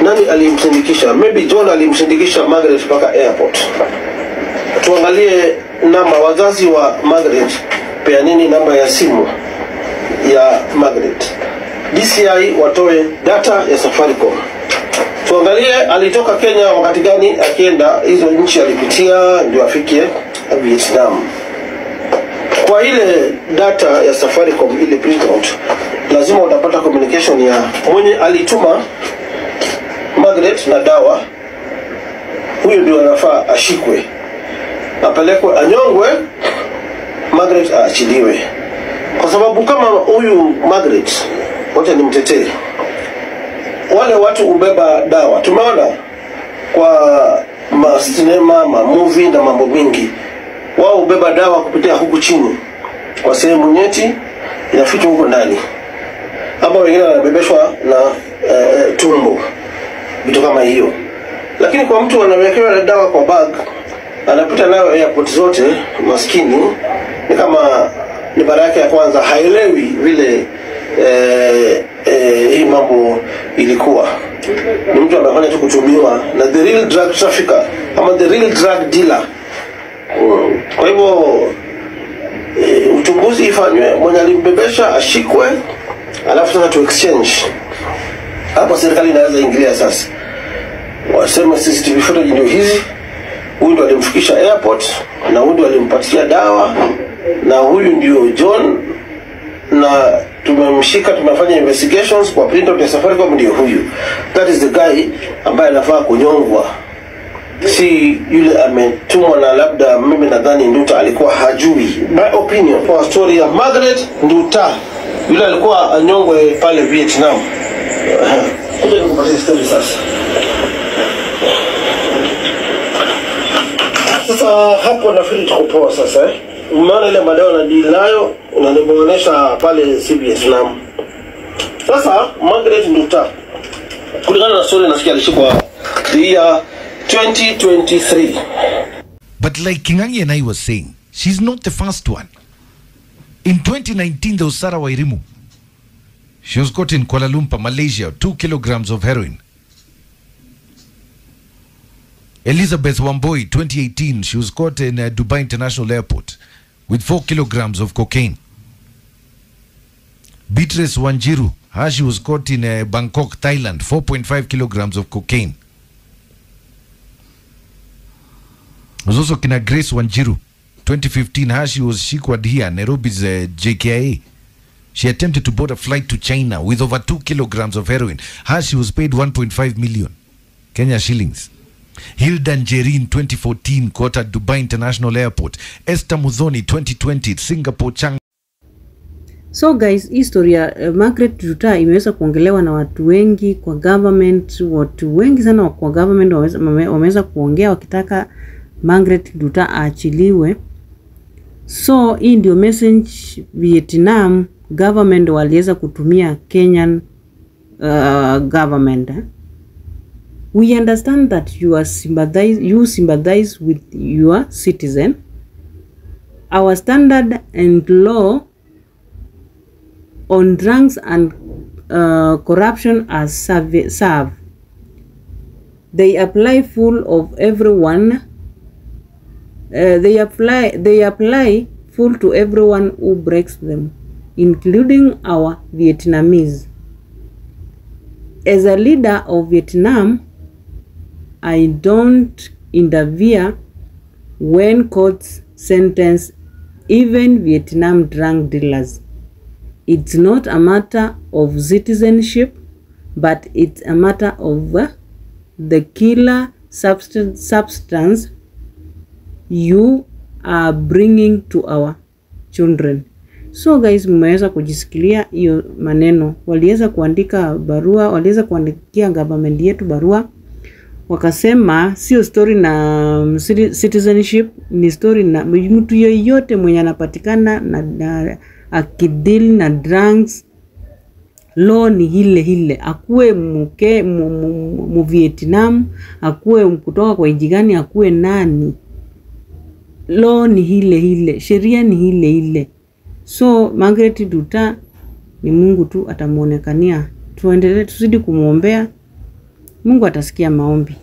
nani alimsindikisha. Maybe John alimsindikisha Margaret mpaka airport. Tuangalie namba wazazi wa Margaret, peaneni namba ya simu ya Margaret. DCI watoe data ya Safaricom. Tuangalie alitoka Kenya wakati gani akienda hizo nchi alipitia ndio afikie Vietnam. Kwa ile data ya Safaricom, ile printout, lazima utapata communication ya mwenye alituma Margaret na dawa. Huyo ndio anafaa ashikwe, apelekwe, anyongwe, Margaret aachiliwe. Kwa sababu kama huyu Margaret, wote ni mtetee, wale watu ubeba dawa. Tumeona kwa sinema, movie na mambo mingi, wao ubeba dawa kupitia huku chini kwa sehemu nyeti, inafichwa huko ndani, ama wengine wanabebeshwa na tumbo, vitu kama hiyo. Lakini kwa mtu anawekewa dawa kwa bag, anapita nayo airport zote, maskini, ni kama ni mara yake ya kwanza, haelewi vile hii mambo ilikuwa. Ni mtu anafanya tu kutumiwa na the real drug trafficker ama the real drug dealer. Kwa hivyo uchunguzi ifanywe, mwenye alimbebesha ashikwe, alafu sasa tu exchange. Hapo serikali inaweza ingilia sasa. Wasema CCTV footage ndio hizi, huyu ndio alimfikisha airport, na huyu ndio alimpatia dawa, na huyu ndio John, na tumemshika, tumefanya investigations kwa printout ya Safaricom, ndio huyu. That is the guy ambaye anafaa kunyongwa, si yule ametumwa na labda mimi nadhani Nduta alikuwa hajui. My opinion kwa story ya Margaret Nduta, yule alikuwa anyongwe pale Vietnam. Kuja nikupatie story sasa. Sasa hapo nafikiri tukopoa sasa Umeona ile madawa na deal nayo unanimuonesha pale CBS Nam. Sasa Margaret Nduta, kulingana na story nasikia alishikwa the year 2023. But like Kingangi and I was saying, she's not the first one. In 2019, there was Sarah Wairimu. She was caught in Kuala Lumpur, Malaysia, 2 kilograms of heroin. Elizabeth Wamboi, 2018, she was caught in Dubai International Airport with 4 kilograms of cocaine. Beatrice Wanjiru, she was caught in Bangkok, Thailand, 4.5 kilograms of cocaine. There was also Kina Grace Wanjiru, 2015, she was shikwad here, Nairobi's JKIA. She attempted to board a flight to China with over 2 kilograms of heroin. She was paid 1.5 million Kenya shillings. Hilda Njerin, 2014, caught at Dubai International Airport. Esther Mudhoni, 2020, Singapore Chang. So guys, historia Margaret Nduta imeweza kuongelewa na watu wengi kwa government. Watu wengi sana kwa government wameweza kuongea wakitaka Margaret Nduta aachiliwe. So hii ndio message Vietnam government waliweza kutumia Kenyan government. We understand that you sympathize with your citizen. Our standard and law on drugs and corruption are serve. They apply full of everyone. They apply full to everyone who breaks them, including our Vietnamese. As a leader of Vietnam, I don't interfere when courts sentence even Vietnam drug dealers. It's not a matter of citizenship, but it's a matter of the killer substance you are bringing to our children. So guys, mmeweza kujisikilia hiyo maneno. Waliweza kuandika barua, waliweza kuandikia government yetu barua. Wakasema sio story na citizenship, ni story na mtu yoyote mwenye anapatikana na akideal na drugs. Law ni hile. Akuwe mu Vietnam, akuwe kutoka kwa nchi gani, akuwe nani. Law ni hile. Sheria ni hile. So Margaret Nduta ni Mungu tu atamuonekania. Tuendelee tuzidi kumuombea Mungu atasikia maombi.